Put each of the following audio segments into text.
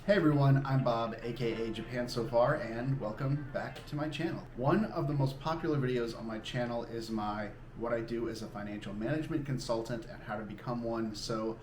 Hey everyone, I'm Bob, aka Japan So Far, and welcome back to my channel. One of the most popular videos on my channel is what I do as a financial management consultant and how to become one. So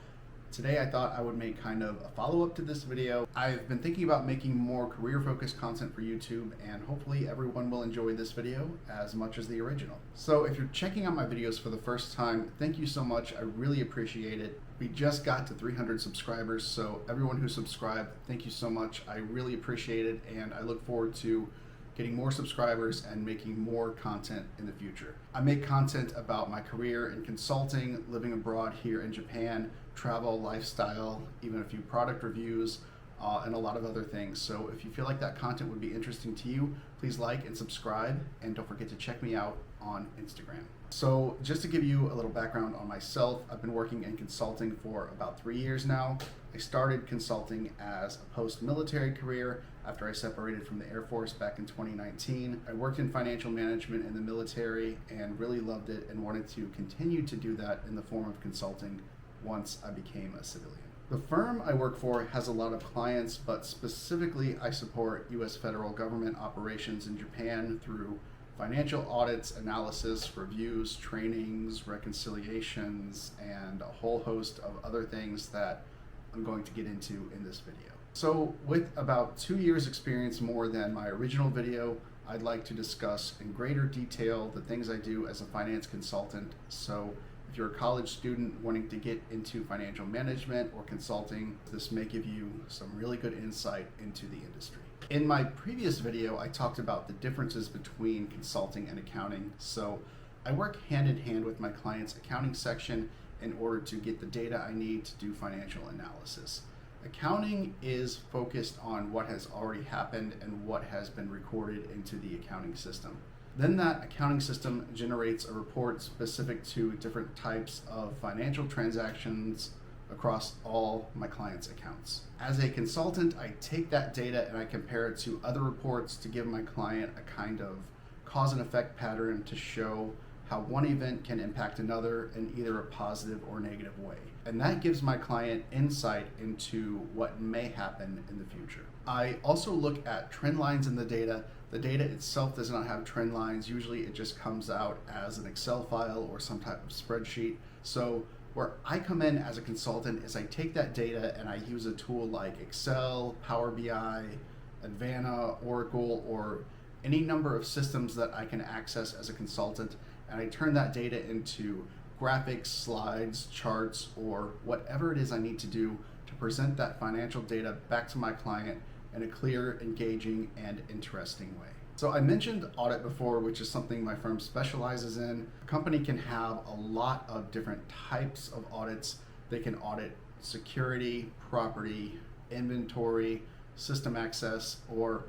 today I thought I would make kind of a follow-up to this video. I've been thinking about making more career-focused content for YouTube, and hopefully everyone will enjoy this video as much as the original. So if you're checking out my videos for the first time, thank you so much. I really appreciate it. We just got to 300 subscribers, so everyone who subscribed, thank you so much. I really appreciate it, and I look forward to getting more subscribers and making more content in the future. I make content about my career in consulting, living abroad here in Japan, travel, lifestyle, even a few product reviews, and a lot of other things. So if you feel like that content would be interesting to you, please like and subscribe, and don't forget to check me out on Instagram. So just to give you a little background on myself, I've been working in consulting for about 3 years now. I started consulting as a post-military career after I separated from the Air Force back in 2019. I worked in financial management in the military and really loved it and wanted to continue to do that in the form of consulting once I became a civilian. The firm I work for has a lot of clients, but specifically I support U.S. federal government operations in Japan through financial audits, analysis, reviews, trainings, reconciliations, and a whole host of other things that I'm going to get into in this video. So with about 2 years experience more than my original video, I'd like to discuss in greater detail the things I do as a finance consultant. So if you're a college student wanting to get into financial management or consulting, this may give you some really good insight into the industry. In my previous video, I talked about the differences between consulting and accounting. So I work hand in hand with my client's accounting section in order to get the data I need to do financial analysis. Accounting is focused on what has already happened and what has been recorded into the accounting system. Then that accounting system generates a report specific to different types of financial transactions across all my clients' accounts. As a consultant, I take that data and I compare it to other reports to give my client a kind of cause and effect pattern to show how one event can impact another in either a positive or negative way. And that gives my client insight into what may happen in the future. I also look at trend lines in the data. The data itself does not have trend lines. Usually it just comes out as an Excel file or some type of spreadsheet. So where I come in as a consultant is I take that data and I use a tool like Excel, Power BI, Advana, Oracle, or any number of systems that I can access as a consultant, and I turn that data into graphics, slides, charts, or whatever it is I need to do to present that financial data back to my client in a clear, engaging, and interesting way. So I mentioned audit before, which is something my firm specializes in. A company can have a lot of different types of audits. They can audit security, property, inventory, system access, or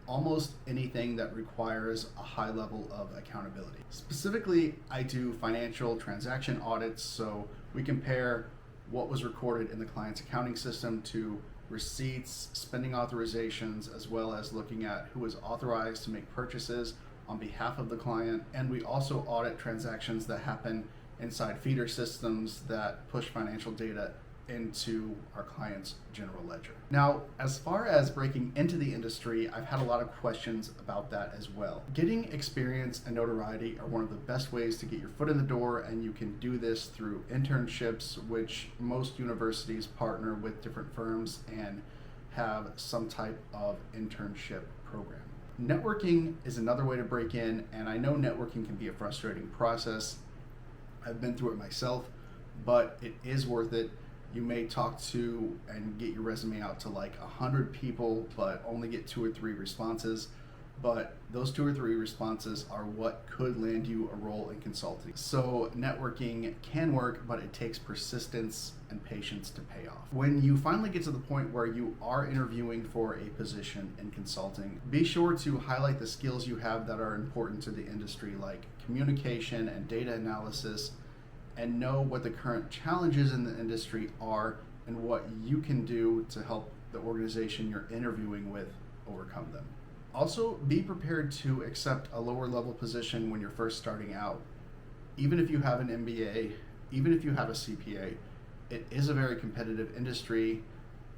almost anything that requires a high level of accountability. Specifically, I do financial transaction audits, so we compare what was recorded in the client's accounting system to receipts, spending authorizations, as well as looking at who is authorized to make purchases on behalf of the client. And we also audit transactions that happen inside feeder systems that push financial data into our client's general ledger. Now, as far as breaking into the industry, I've had a lot of questions about that as well. Getting experience and notoriety are one of the best ways to get your foot in the door, and you can do this through internships, which most universities partner with different firms and have some type of internship program. Networking is another way to break in, and I know networking can be a frustrating process. I've been through it myself, but it is worth it. You may talk to and get your resume out to like 100 people, but only get 2 or 3 responses. But those 2 or 3 responses are what could land you a role in consulting. So networking can work, but it takes persistence and patience to pay off. When you finally get to the point where you are interviewing for a position in consulting, be sure to highlight the skills you have that are important to the industry, like communication and data analysis, and know what the current challenges in the industry are and what you can do to help the organization you're interviewing with overcome them. Also, be prepared to accept a lower level position when you're first starting out. Even if you have an MBA, even if you have a CPA, it is a very competitive industry,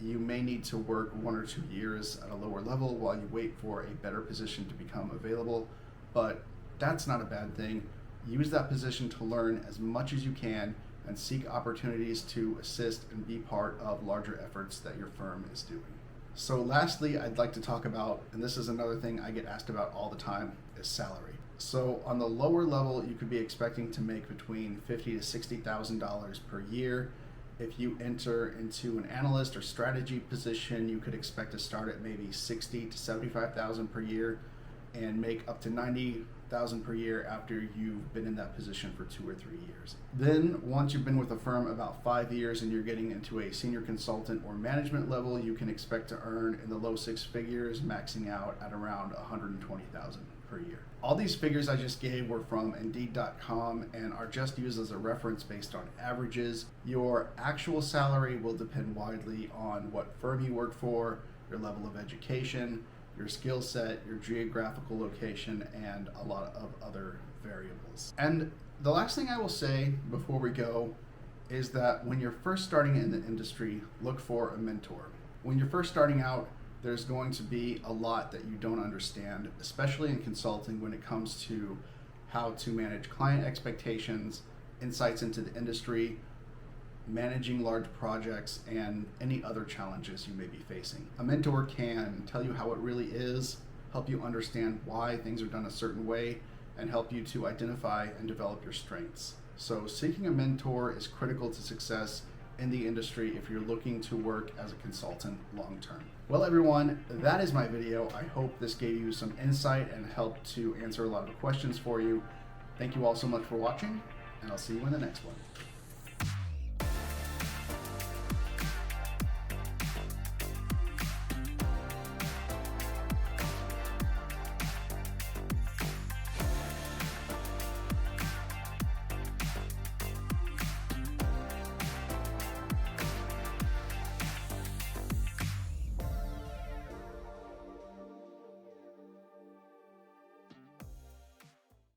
you may need to work 1 or 2 years at a lower level while you wait for a better position to become available, but that's not a bad thing. Use that position to learn as much as you can and seek opportunities to assist and be part of larger efforts that your firm is doing. So lastly, I'd like to talk about, and this is another thing I get asked about all the time, is salary. So on the lower level, you could be expecting to make between $50,000 to $60,000 per year. If you enter into an analyst or strategy position, you could expect to start at maybe $60,000 to $75,000 per year and make up to $90,000 per year after you've been in that position for 2 or 3 years. Then once you've been with a firm about 5 years and you're getting into a senior consultant or management level, you can expect to earn in the low 6 figures, maxing out at around $120,000 per year. All these figures I just gave were from Indeed.com and are just used as a reference based on averages. Your actual salary will depend widely on what firm you work for, your level of education, your skill set, your geographical location, and a lot of other variables. And the last thing I will say before we go is that when you're first starting in the industry, look for a mentor. When you're first starting out, there's going to be a lot that you don't understand, especially in consulting when it comes to how to manage client expectations, insights into the industry, managing large projects, and any other challenges you may be facing. A mentor can tell you how it really is, help you understand why things are done a certain way, and help you to identify and develop your strengths. So seeking a mentor is critical to success in the industry if you're looking to work as a consultant long term. Well everyone, that is my video. I hope this gave you some insight and helped to answer a lot of questions for you. Thank you all so much for watching, and I'll see you in the next one.